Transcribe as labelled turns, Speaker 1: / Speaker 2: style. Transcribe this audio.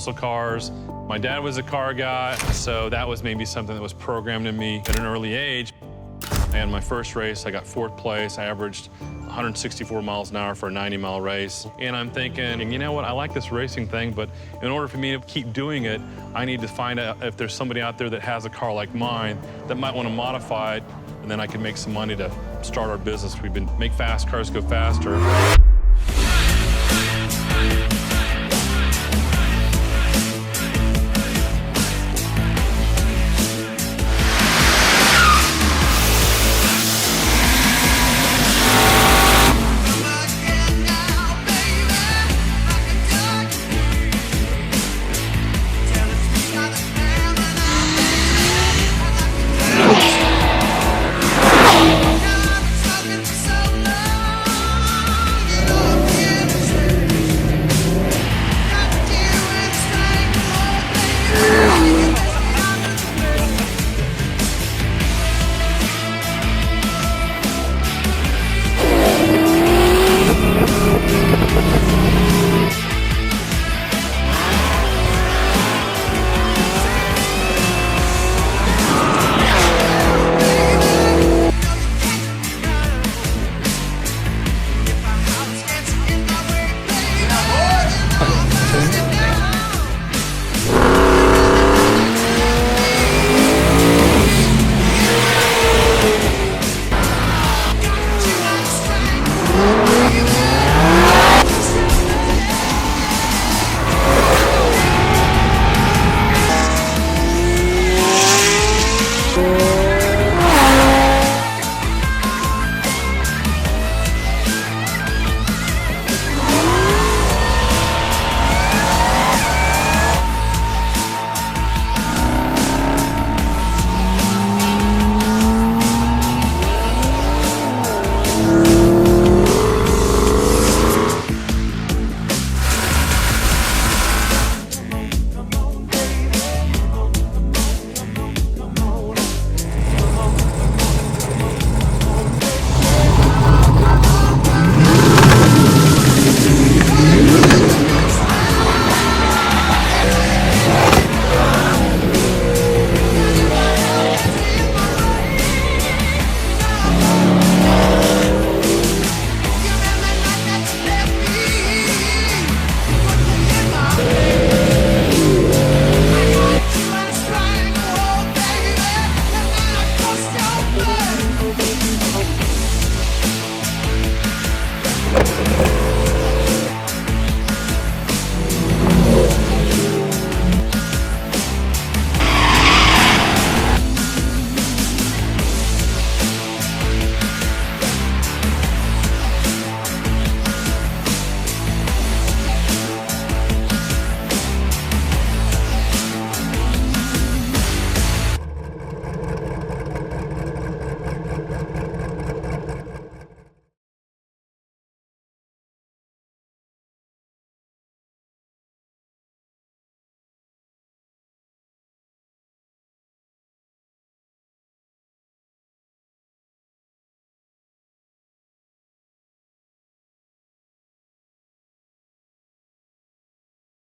Speaker 1: muscle cars. My dad was a car guy, so that was maybe something that was programmed in me at an early age. And my first race, I got 4th place. I averaged 164 miles an hour for a 90-mile race. And I'm thinking, you know what, I like this racing thing, but in order for me to keep doing it, I need to find out if there's somebody out there that has a car like mine that might want to modify it, and then I can make some money to start our business. Make fast cars go faster.